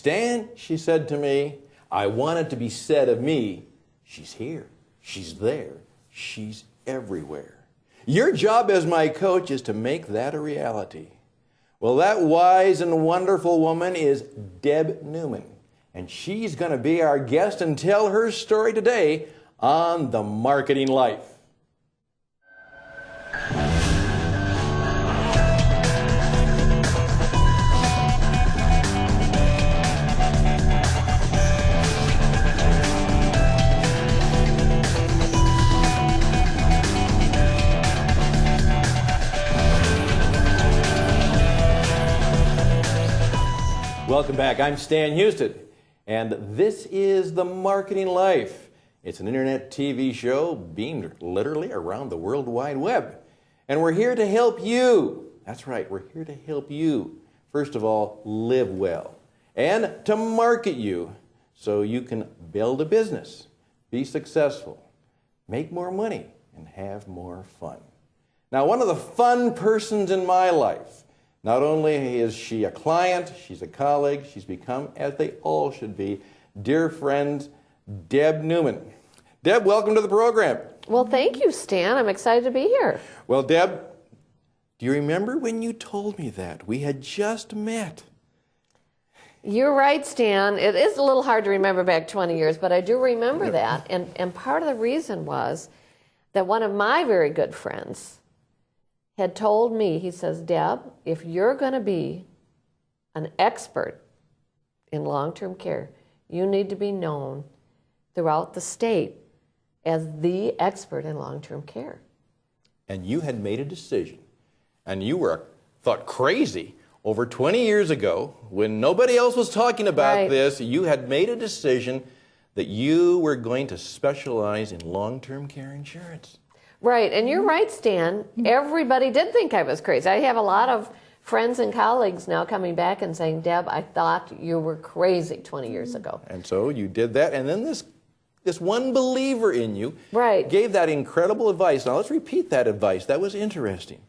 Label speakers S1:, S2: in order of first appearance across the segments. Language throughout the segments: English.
S1: Stan, she said to me, I want it to be said of me, she's here, she's there, she's everywhere. Your job as my coach is to make that a reality. Well, that wise and wonderful woman is Deb Newman, and she's going to be our guest and tell her story today on The Marketing Life. Welcome back. I'm Stan Houston, and this is The Marketing Life. It's an internet TV show beamed literally around the World Wide Web. And we're here to help you. That's right, we're here to help you. First of all, live well. And to market you so you can build a business, be successful, make more money, and have more fun. Now, one of the fun persons in my life, not only is she a client, she's a colleague, she's become, as they all should be, dear friend, Deb Newman. Deb, welcome to the program.
S2: Well, thank you, Stan. I'm excited to be here.
S1: Well, Deb, do you remember when you told me that? We had just met.
S2: You're right, Stan. It is a little hard to remember back 20 years, but I do remember that. And part of the reason was that one of my very good friends had told me, he says, Deb, if you're going to be an expert in long-term care, you need to be known throughout the state as the expert in long-term care.
S1: And you had made a decision, and you were thought crazy over 20 years ago when nobody else was talking about this. You had made a decision that you were going to specialize in long-term care insurance.
S2: Right, and you're right, Stan. Everybody did think I was crazy. I have a lot of friends and colleagues now coming back and saying, Deb, I thought you were crazy 20 years ago.
S1: And so you did that, and then this one believer in you gave that incredible advice. Now let's repeat that advice. That was interesting.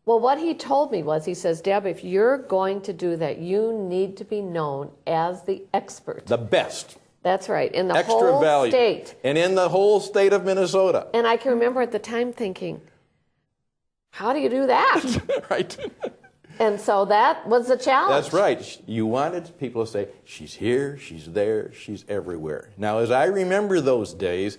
S2: Well, what he told me was, he says, Deb, if you're going to do that, you need to be known as the expert.
S1: The best.
S2: That's right, in the
S1: Extra
S2: whole
S1: value.
S2: state.
S1: And in the whole state of Minnesota.
S2: And I can remember at the time thinking, how do you do that?
S1: Right.
S2: And so that was the challenge.
S1: That's right. You wanted people to say, she's here, she's there, she's everywhere. Now, as I remember those days,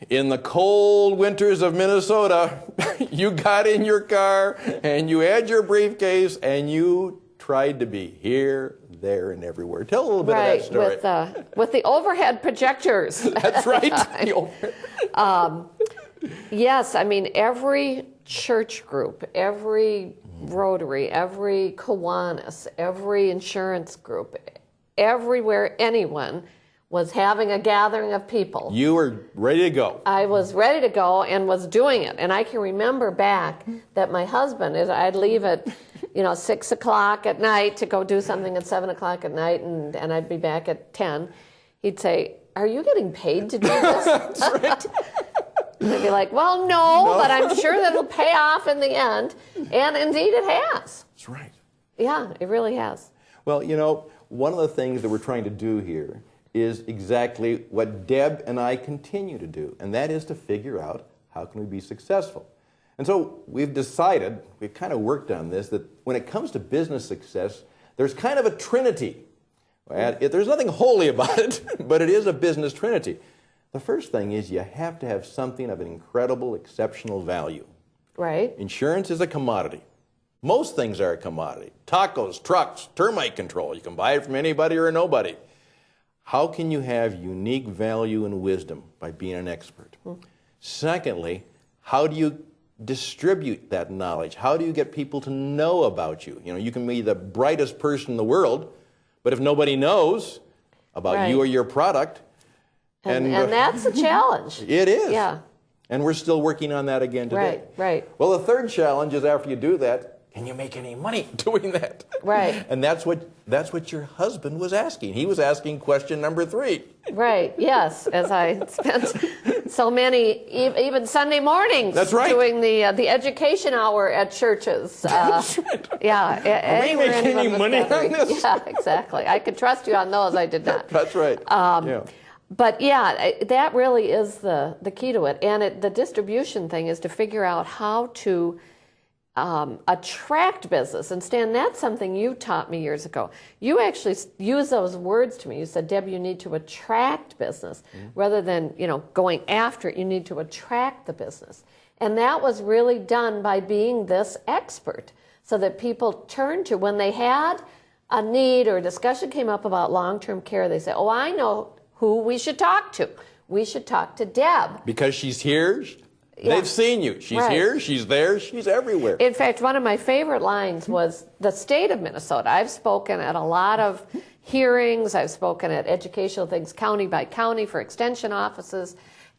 S1: in the cold winters of Minnesota, you got in your car and you had your briefcase and you tried to be here, there, and everywhere. Tell a little bit of that story.
S2: With the overhead projectors.
S1: That's right.
S2: Yes, I mean, every church group, every Rotary, every Kiwanis, every insurance group, everywhere anyone was having a gathering of people.
S1: You were ready to go.
S2: I was ready to go and was doing it. And I can remember back that my husband, I'd leave at 6 o'clock at night to go do something at 7 o'clock at night, and I'd be back at 10. He'd say, are you getting paid to do this?
S1: That's right.
S2: And I'd be like, well, no, but I'm sure that it'll pay off in the end. And indeed it has.
S1: That's right.
S2: Yeah, it really has.
S1: Well, one of the things that we're trying to do here is exactly what Deb and I continue to do, and that is to figure out how can we be successful. And so we've decided, we've kind of worked on this, that when it comes to business success, there's kind of a trinity. There's nothing holy about it, but it is a business trinity. The first thing is you have to have something of an incredible, exceptional value.
S2: Right.
S1: Insurance is a commodity. Most things are a commodity. Tacos, trucks, termite control. You can buy it from anybody or nobody. How can you have unique value and wisdom? By being an expert. Secondly, how do you distribute that knowledge? How do you get people to know about you? You can be the brightest person in the world, but if nobody knows about you or your product...
S2: And that's a challenge.
S1: It is.
S2: Yeah.
S1: And we're still working on that again today.
S2: Right.
S1: Well, the third challenge is after you do that, can you make any money doing that?
S2: Right.
S1: And that's what your husband was asking. He was asking question number 3.
S2: Right, yes, as I spent so many, even Sunday mornings,
S1: That's right.
S2: doing the education hour at churches.
S1: That's right.
S2: Yeah.
S1: Are we making any money on this?
S2: Yeah, exactly. I could trust you on those. I did not.
S1: That's right. Yeah.
S2: But yeah, that really is the key to it. And the distribution thing is to figure out how to attract business. And Stan, that's something you taught me years ago. You actually used those words to me. You said, Deb, you need to attract business rather than, going after it. You need to attract the business. And that was really done by being this expert so that people turned to when they had a need or a discussion came up about long-term care, they say, oh, I know who we should talk to. We should talk to Deb.
S1: Because she's here.
S2: Yeah.
S1: They've seen you. She's
S2: Right.
S1: here, she's there, she's everywhere.
S2: In fact, one of my favorite lines was the state of Minnesota. I've spoken at a lot of hearings. I've spoken at educational things county by county for extension offices.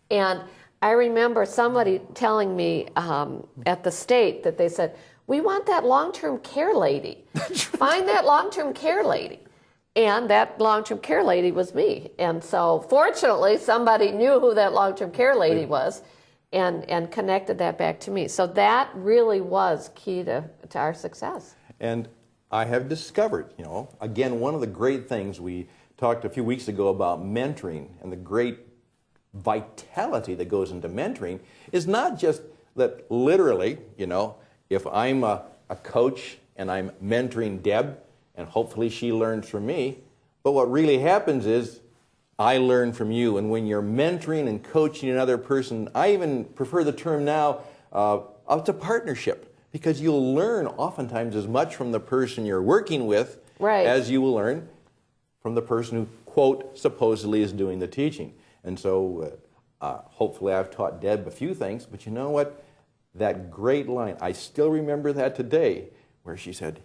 S2: And I remember somebody telling me at the state that they said, we want that long-term care lady. Find that long-term care lady. And that long-term care lady was me. And so fortunately, somebody knew who that long-term care lady was and connected that back to me. So that really was key to our success.
S1: And I have discovered, again, one of the great things we talked a few weeks ago about mentoring and the great vitality that goes into mentoring is not just that literally, if I'm a coach and I'm mentoring Deb and hopefully she learns from me, but what really happens is I learn from you. And when you're mentoring and coaching another person, I even prefer the term now, it's a partnership, because you'll learn oftentimes as much from the person you're working with
S2: Right.
S1: as you will learn from the person who, quote, supposedly is doing the teaching. And so hopefully I've taught Deb a few things, but you know what? That great line, I still remember that today, where she said,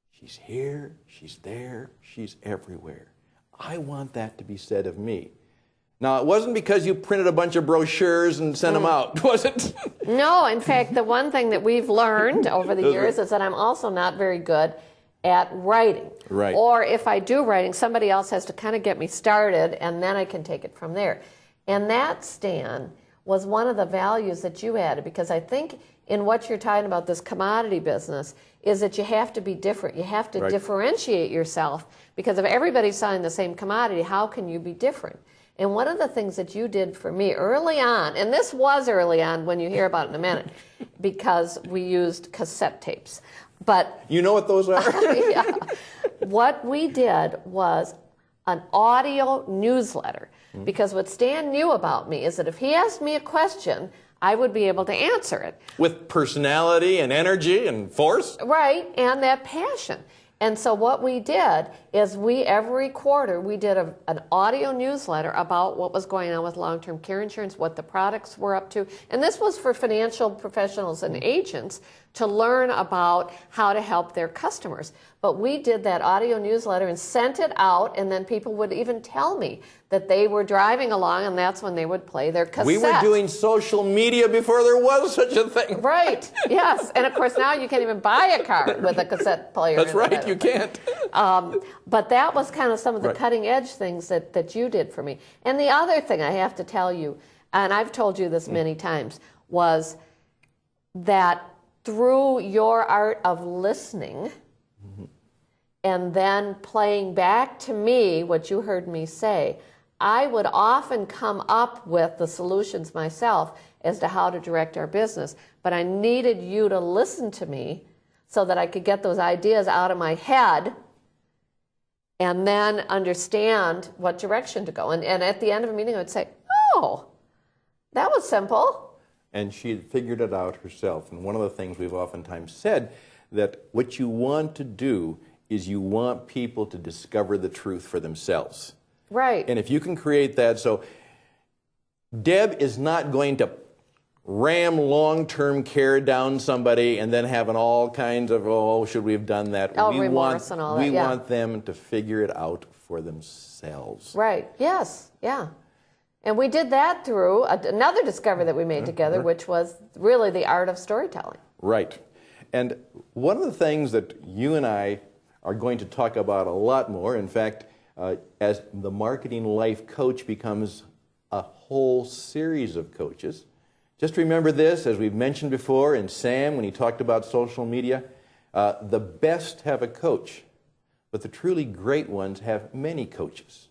S1: she's here, she's there, she's everywhere. I want that to be said of me. Now, it wasn't because you printed a bunch of brochures and sent them out, was it?
S2: No, in fact, the one thing that we've learned over the years is that I'm also not very good at writing.
S1: Right.
S2: Or if I do writing, somebody else has to kind of get me started, and then I can take it from there. And that, Stan, was one of the values that you added, because I think in what you're talking about, this commodity business, is that you have to be different. You have to differentiate yourself, because if everybody's selling the same commodity, how can you be different? And one of the things that you did for me early on, and this was early on when you hear about it in a minute, because we used cassette tapes. But
S1: you know what those are?
S2: yeah. What we did was an audio newsletter, because what Stan knew about me is that if he asked me a question, I would be able to answer it.
S1: With personality and energy and force?
S2: Right, and that passion. And so what we did is every quarter, we did an audio newsletter about what was going on with long-term care insurance, what the products were up to. And this was for financial professionals and agents to learn about how to help their customers. But we did that audio newsletter and sent it out, and then people would even tell me that they were driving along, and that's when they would play their cassette.
S1: We were doing social media before there was such a thing.
S2: Right, yes. And of course now you can't even buy a car with a cassette player.
S1: That's right, you can't.
S2: But that was kind of some of the cutting edge things that you did for me. And the other thing I have to tell you, and I've told you this many times, was that through your art of listening and then playing back to me what you heard me say, I would often come up with the solutions myself as to how to direct our business. But I needed you to listen to me so that I could get those ideas out of my head and then understand what direction to go. And at the end of a meeting, I would say, oh, that was simple.
S1: And she had figured it out herself. And one of the things we've oftentimes said, that what you want to do is you want people to discover the truth for themselves.
S2: Right.
S1: And if you can create that, so Deb is not going to ram long-term care down somebody and then having all kinds of, oh, should we have done that?
S2: Remorse and all that,
S1: we want them to figure it out for themselves.
S2: Right, yes, yeah. And we did that through another discovery that we made together, which was really the art of storytelling.
S1: Right. And one of the things that you and I are going to talk about a lot more, in fact, as the Marketing Life Coach becomes a whole series of coaches, just remember this, as we've mentioned before, and Sam, when he talked about social media, the best have a coach, but the truly great ones have many coaches.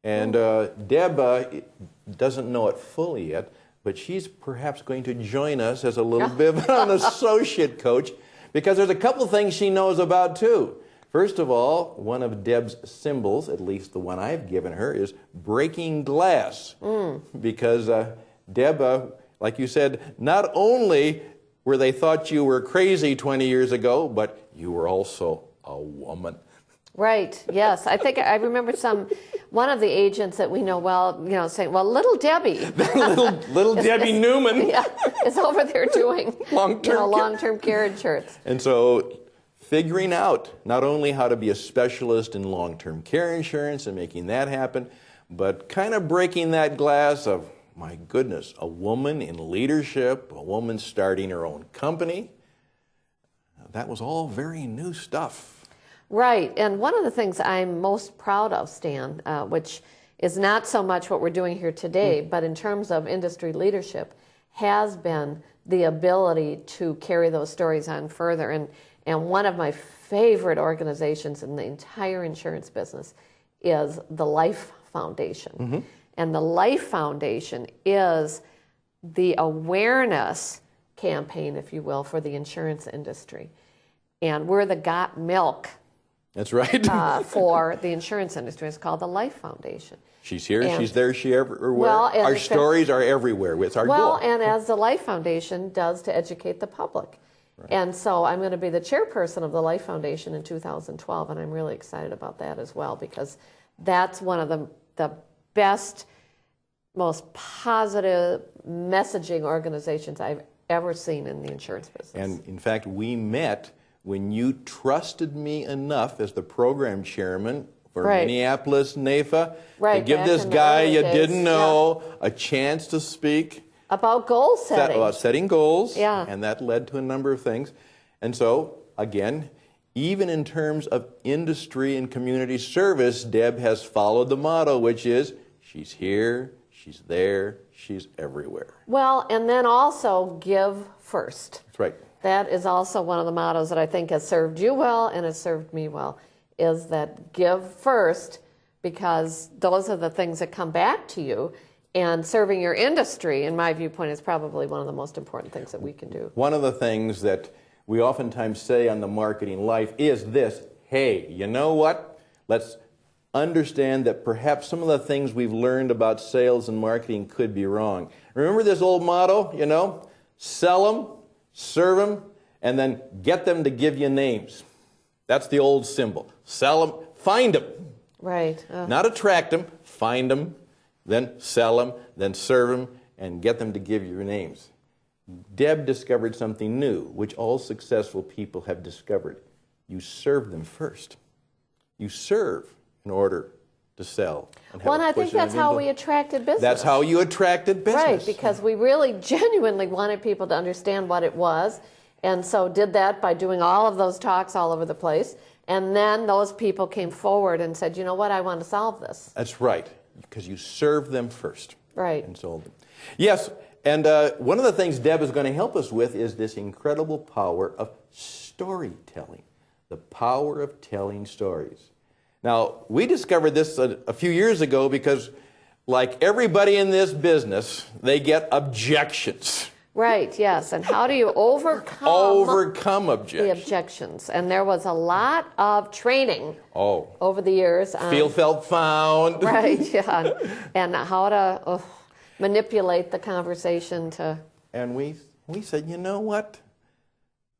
S1: And Deb doesn't know it fully yet, but she's perhaps going to join us as a little bit of an associate coach, because there's a couple things she knows about too. First of all, one of Deb's symbols, at least the one I've given her, is breaking glass. Because Deb, like you said, not only were they thought you were crazy 20 years ago, but you were also a woman.
S2: Right, yes. I think I remember one of the agents that we know well, saying, well, little Debbie.
S1: little Debbie Newman.
S2: Yeah, is over there doing
S1: long-term
S2: care insurance.
S1: And so figuring out not only how to be a specialist in long-term care insurance and making that happen, but kind of breaking that glass of, my goodness, a woman in leadership, a woman starting her own company. That was all very new stuff.
S2: Right, and one of the things I'm most proud of, Stan, which is not so much what we're doing here today, but in terms of industry leadership, has been the ability to carry those stories on further. And one of my favorite organizations in the entire insurance business is the Life Foundation. And the Life Foundation is the awareness campaign, if you will, for the insurance industry. And we're the got milk.
S1: That's right.
S2: For the insurance industry. It's called the Life Foundation.
S1: She's here, she's there, she's everywhere.
S2: Well,
S1: our stories are everywhere. It's our goal.
S2: Well, and as the Life Foundation does to educate the public. Right. And so I'm going to be the chairperson of the Life Foundation in 2012, and I'm really excited about that as well, because that's one of the best, most positive messaging organizations I've ever seen in the insurance business.
S1: And in fact, we met when you trusted me enough as the program chairman for Minneapolis NAFA to give this guy you didn't know a chance to speak.
S2: About goal setting.
S1: About setting goals. Yeah. And that led to a number of things. And so, again, even in terms of industry and community service, Deb has followed the motto, which is, she's here, she's there, she's everywhere.
S2: Well, and then also give first.
S1: That's right.
S2: That is also one of the mottos that I think has served you well and has served me well, is that give first, because those are the things that come back to you. And serving your industry, in my viewpoint, is probably one of the most important things that we can do.
S1: One of the things that we oftentimes say on the Marketing Life is this: hey, you know what? Let's understand that perhaps some of the things we've learned about sales and marketing could be wrong. Remember this old motto, sell them, serve them, and then get them to give you names. That's the old symbol. Sell them, find them.
S2: Right.
S1: Not attract them, find them, then sell them, then serve them, and get them to give you names. Deb discovered something new, which all successful people have discovered. You serve them first. You serve in order to sell.
S2: Well, and I think that's how we attracted business.
S1: That's how you attracted business.
S2: Right, because we really genuinely wanted people to understand what it was, and so did that by doing all of those talks all over the place. And then those people came forward and said, you know what, I want to solve this.
S1: That's right, because you served them first.
S2: Right.
S1: And sold them. Yes, and one of the things Deb is going to help us with is this incredible power of storytelling. The power of telling stories. Now, we discovered this a few years ago because, like everybody in this business, they get objections.
S2: Right, yes. And how do you
S1: overcome objections?
S2: The objections. And there was a lot of training over the years.
S1: Feel, felt, found.
S2: Right, yeah. And how to manipulate the conversation to...
S1: And we said, you know what?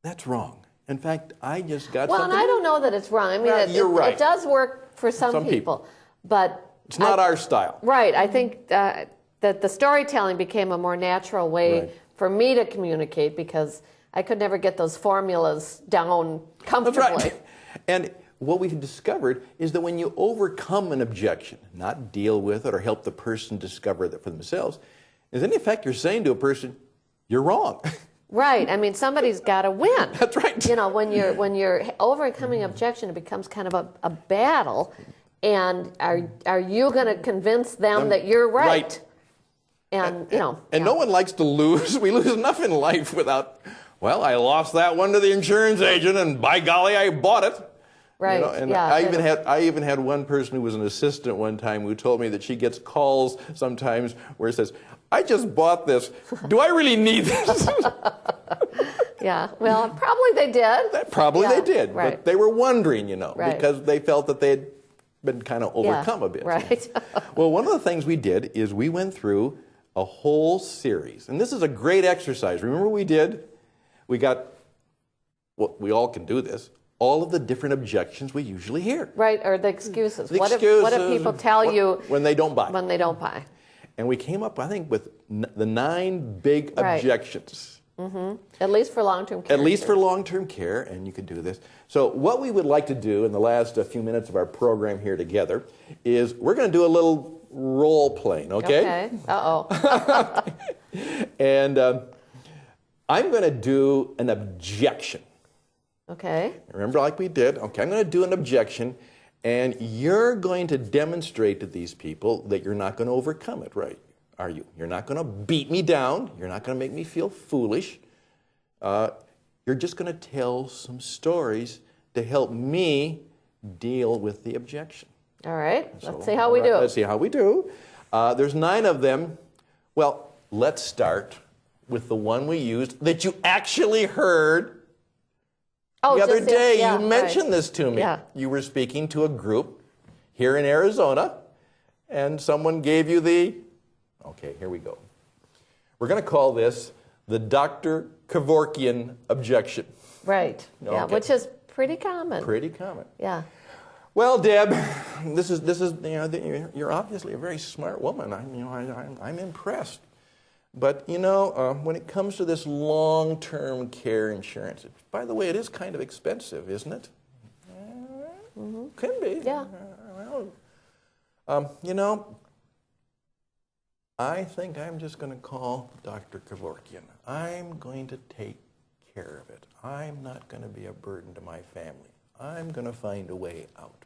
S1: That's wrong. In fact, I just got
S2: Well,
S1: something...
S2: and I don't know that it's wrong. I mean,
S1: you're right.
S2: It does work for some people. But
S1: it's not our style.
S2: Right. I think that the storytelling became a more natural way for me to communicate, because I could never get those formulas down comfortably.
S1: That's right. And what we've discovered is that when you overcome an objection, not deal with it or help the person discover that for themselves, is in effect you're saying to a person, you're wrong.
S2: Right. I mean, somebody's got to win.
S1: That's right.
S2: You know, when you're overcoming objection, it becomes kind of a battle. And are you going to convince them that you're right? And you know.
S1: And no one likes to lose. We lose enough in life without. Well, I lost that one to the insurance agent, and by golly, I bought it.
S2: Right.
S1: You know, and
S2: yeah,
S1: I even had one person who was an assistant one time who told me that she gets calls sometimes where it says, "I just bought this. Do I really need this?"
S2: Yeah. Well, probably they did.
S1: They did.
S2: Right.
S1: But they were wondering, you know,
S2: Right.
S1: because they felt that they had been kind of overcome a bit.
S2: Right.
S1: Well, one of the things we did is we went through a whole series, and this is a great exercise. Remember what we did? We got, well, we all can do this, all of the different objections we usually hear.
S2: Right, or the excuses.
S1: The
S2: what
S1: excuses,
S2: if people tell you
S1: when they don't buy?
S2: When they don't buy.
S1: And we came up, I think, with the 9 big
S2: Right.
S1: objections.
S2: Mm-hmm. At least for long-term care.
S1: At least for long-term care, and you can do this. So what we would like to do in the last few minutes of our program here together is we're going to do a little role playing, okay?
S2: Okay. Uh-oh.
S1: And I'm going to do an objection.
S2: Okay.
S1: Remember, like we did? Okay, I'm going to do an objection, and you're going to demonstrate to these people that you're not going to overcome it, right? Are you? You're not going to beat me down. You're not going to make me feel foolish. You're just going to tell some stories to help me deal with the objection.
S2: All right.
S1: So,
S2: Let's see how we do.
S1: Let's see how we do. There's 9 of them. Well, let's start with the one we used that you actually heard the other day.
S2: Yeah,
S1: you mentioned
S2: right.
S1: this to me.
S2: Yeah.
S1: You were speaking to a group here in Arizona, and someone gave you the... Okay, here we go. We're going to call this the Dr. Kevorkian objection.
S2: Right. Yeah,
S1: Okay.
S2: which is pretty common.
S1: Pretty common.
S2: Yeah.
S1: Well, Deb, this is you know, you're obviously a very smart woman. I'm impressed. But you know, when it comes to this long-term care insurance, by the way, it is kind of expensive, isn't it? Mm-hmm. Can be.
S2: Yeah.
S1: You know, I think I'm just going to call Dr. Kevorkian. I'm going to take care of it. I'm not going to be a burden to my family. I'm going to find a way out.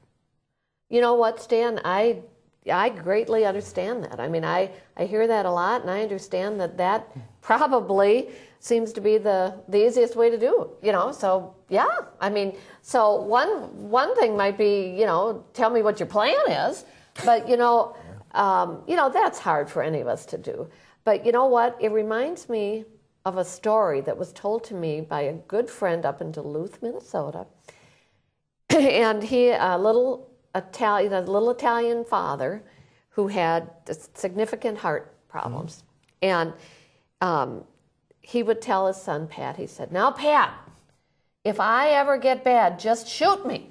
S2: You know what, Stan? I greatly understand that. I mean, I hear that a lot, and I understand that probably seems to be the easiest way to do it. You know, so yeah. I mean, so one thing might be, you know, tell me what your plan is, but you know, that's hard for any of us to do. But you know what? It reminds me of a story that was told to me by a good friend up in Duluth, Minnesota, and he a little Italian father who had significant heart problems. Mm-hmm. And he would tell his son, Pat, he said, "Now, Pat, if I ever get bad, just shoot me.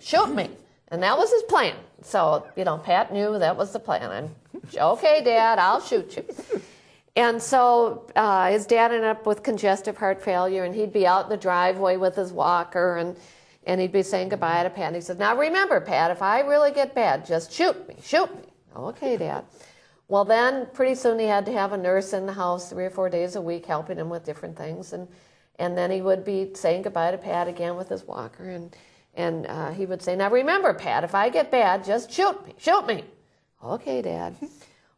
S2: And that was his plan. So, you know, Pat knew that was the plan. Okay, Dad, I'll shoot you. And so his dad ended up with congestive heart failure, and he'd be out in the driveway with his walker, and he'd be saying goodbye to Pat. And he said, "Now remember, Pat, if I really get bad, just shoot me. Okay, Dad. Well, then pretty soon he had to have a nurse in the house 3 or 4 days a week helping him with different things. And then he would be saying goodbye to Pat again with his walker. And he would say, "Now remember, Pat, if I get bad, just shoot me. Okay, Dad."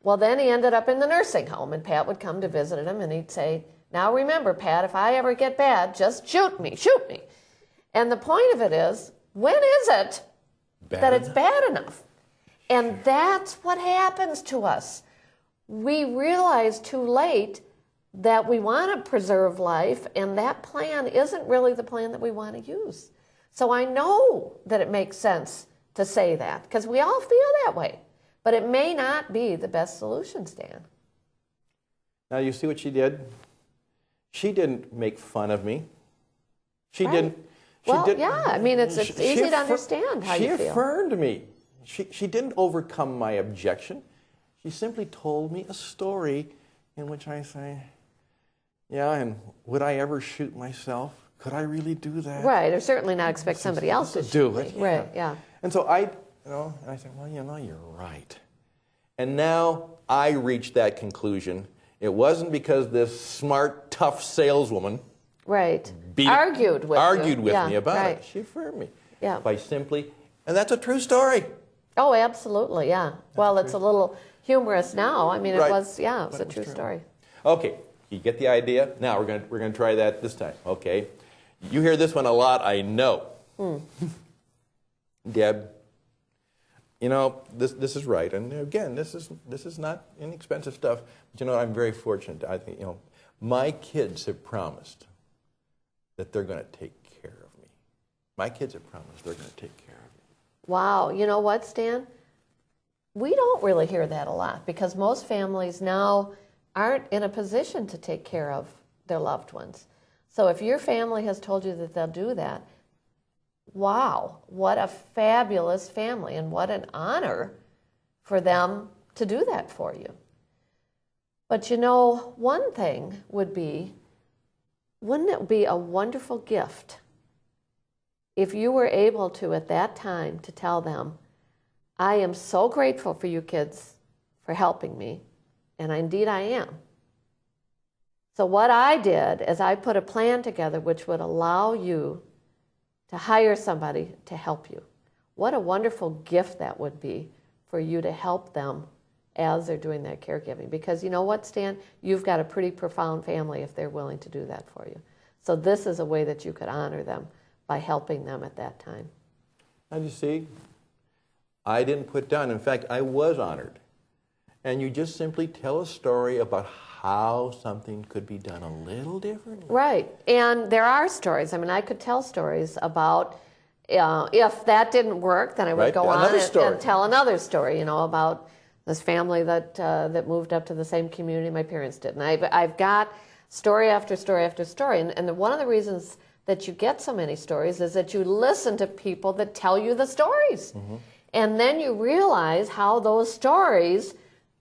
S2: Well, then he ended up in the nursing home, and Pat would come to visit him, and he'd say, "Now remember, Pat, if I ever get bad, just shoot me. And the point of it is, when is it that it's bad enough? And that's what happens to us. We realize too late that we want to preserve life, and that plan isn't really the plan that we want to use. So I know that it makes sense to say that, because we all feel that way. But it may not be the best solution, Stan.
S1: Now, you see what she did? She didn't make fun of me. She
S2: Right.
S1: didn't.
S2: Yeah, I mean, it's easy to understand how you feel.
S1: She affirmed me. She didn't overcome my objection. She simply told me a story in which I say, yeah, and would I ever shoot myself? Could I really do that?
S2: Right, or certainly not expect somebody else to
S1: do it.
S2: Yeah. Right, yeah.
S1: And so I said, well, you're right. And now I reached that conclusion. It wasn't because this smart, tough saleswoman
S2: Right.
S1: beat
S2: Argued with
S1: me about
S2: right.
S1: it. She affirmed me.
S2: Yeah.
S1: By simply, and that's a true story.
S2: Oh, absolutely, yeah. Well, it's a little humorous now. I mean, it
S1: Right.
S2: was, yeah, it was
S1: But
S2: a
S1: it was
S2: true
S1: true.
S2: story.
S1: Okay, you get the idea? Now we're gonna try that this time. Okay. You hear this one a lot, I know. Deb, you know, this is right. And again, this is not inexpensive stuff. But you know, I'm very fortunate. I think, you know, my kids have promised that they're going to take care of me. My kids have promised they're going to take care of me.
S2: Wow. You know what, Stan? We don't really hear that a lot because most families now aren't in a position to take care of their loved ones. So if your family has told you that they'll do that, wow, what a fabulous family and what an honor for them to do that for you. But you know, one thing would be, wouldn't it be a wonderful gift if you were able to, at that time, to tell them, I am so grateful for you kids for helping me, and indeed I am. So what I did is I put a plan together which would allow you to hire somebody to help you. What a wonderful gift that would be for you to help them as they're doing that caregiving. Because you know what, Stan? You've got a pretty profound family if they're willing to do that for you. So this is a way that you could honor them by helping them at that time.
S1: And you see, I didn't put down. In fact, I was honored. And you just simply tell a story about how something could be done a little differently.
S2: Right. And there are stories. I mean, I could tell stories about if that didn't work, then I would go on and tell another story, you know, about this family that moved up to the same community my parents did. And I've got story after story after story. And one of the reasons that you get so many stories is that you listen to people that tell you the stories. Mm-hmm. And then you realize how those stories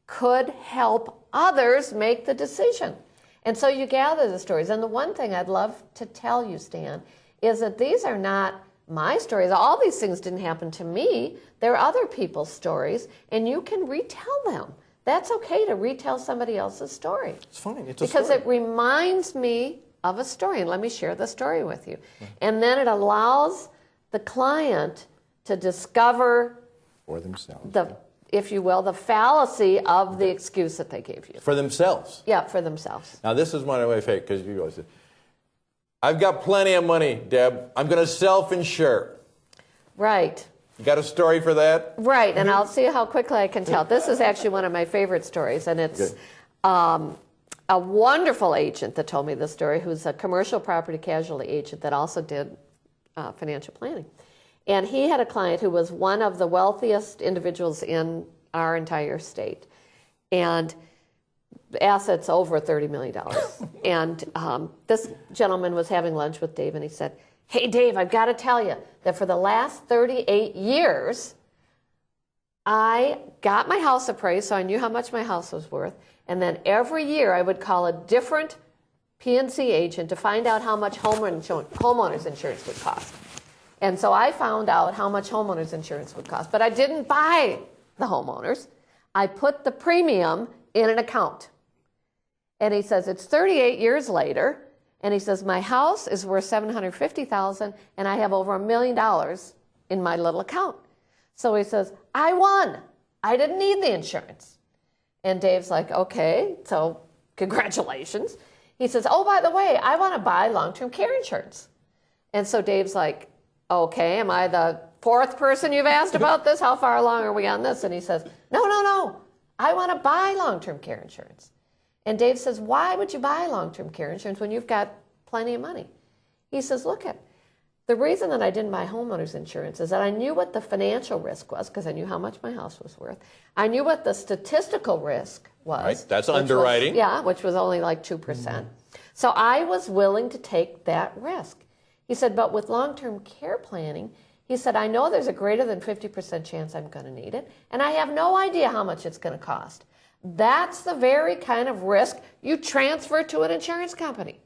S2: could help others make the decision. And so you gather the stories. And the one thing I'd love to tell you, Stan, is that these are not my stories. All these things didn't happen to me. They're other people's stories, and you can retell them. That's okay to retell somebody else's story.
S1: It's fine. It's a
S2: because
S1: story.
S2: It reminds me of a story, and let me share the story with you. And then it allows the client to discover
S1: for themselves.
S2: If you will, the fallacy of the excuse that they gave you.
S1: For themselves.
S2: Yeah, for themselves.
S1: Now, this is one of my favorite, because you always say, I've got plenty of money, Deb. I'm going to self-insure.
S2: Right.
S1: You got a story for that?
S2: Right, and I'll see how quickly I can tell. This is actually one of my favorite stories, and it's a wonderful agent that told me this story, who's a commercial property casualty agent that also did financial planning. And he had a client who was one of the wealthiest individuals in our entire state. And assets over $30 million. And this gentleman was having lunch with Dave, and he said, hey, Dave, I've got to tell you that for the last 38 years, I got my house appraised, so I knew how much my house was worth. And then every year I would call a different P&C agent to find out how much homeowners insurance would cost. And so I found out how much homeowners insurance would cost. But I didn't buy the homeowners. I put the premium in an account. And he says, it's 38 years later. And he says, my house is worth $750,000 and I have over $1 million in my little account. So he says, I won. I didn't need the insurance. And Dave's like, okay, so congratulations. He says, oh, by the way, I want to buy long-term care insurance. And so Dave's like, okay, am I the fourth person you've asked about this? How far along are we on this? And he says, no, I want to buy long-term care insurance. And Dave says, why would you buy long-term care insurance when you've got plenty of money? He says, look, the reason that I didn't buy homeowners insurance is that I knew what the financial risk was because I knew how much my house was worth. I knew what the statistical risk was.
S1: Right, that's underwriting.
S2: Which was only like 2%. Mm-hmm. So I was willing to take that risk. He said, but with long-term care planning, he said, I know there's a greater than 50% chance I'm going to need it, and I have no idea how much it's going to cost. That's the very kind of risk you transfer to an insurance company.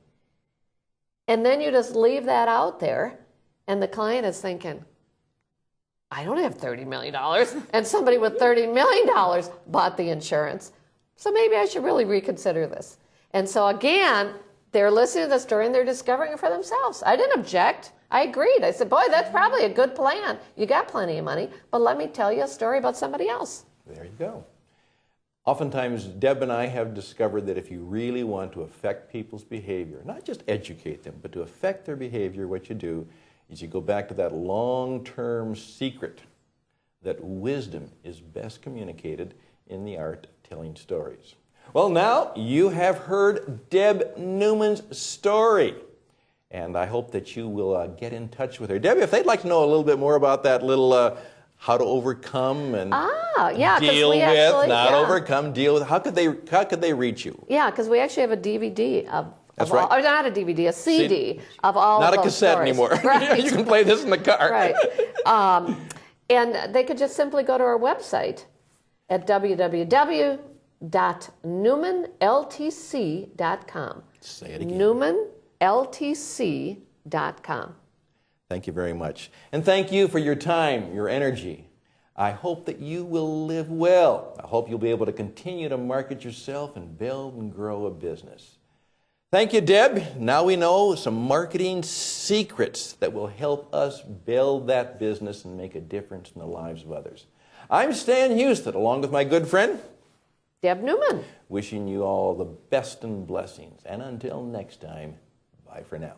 S2: And then you just leave that out there, and the client is thinking, I don't have $30 million, and somebody with $30 million bought the insurance, so maybe I should really reconsider this. And so again, They're listening to the story and they're discovering it for themselves. I didn't object. I agreed. I said, boy, that's probably a good plan. You got plenty of money, but let me tell you a story about somebody else.
S1: There you go. Oftentimes, Deb and I have discovered that if you really want to affect people's behavior, not just educate them, but to affect their behavior, what you do is you go back to that long-term secret that wisdom is best communicated in the art of telling stories. Well, now you have heard Deb Newman's story, and I hope that you will get in touch with her. Deb, if they'd like to know a little bit more about that little how to overcome and deal with, overcome, deal with, how could they reach you?
S2: Yeah, because we actually have a DVD of
S1: That's
S2: all,
S1: right.
S2: or not a DVD, a CD of all
S1: Not
S2: of
S1: a
S2: those
S1: cassette
S2: stories.
S1: anymore.
S2: Right.
S1: You can play this in the car.
S2: Right. And they could just simply go to our website at www.newmanltc.com.
S1: Say it again.
S2: newmanltc.com.
S1: Thank you very much. And thank you for your time, your energy. I hope that you will live well. I hope you'll be able to continue to market yourself and build and grow a business. Thank you, Deb. Now we know some marketing secrets that will help us build that business and make a difference in the lives of others. I'm Stan Houston, along with my good friend,
S2: Deb Newman.
S1: wishing you all the best and blessings. And until next time, bye for now.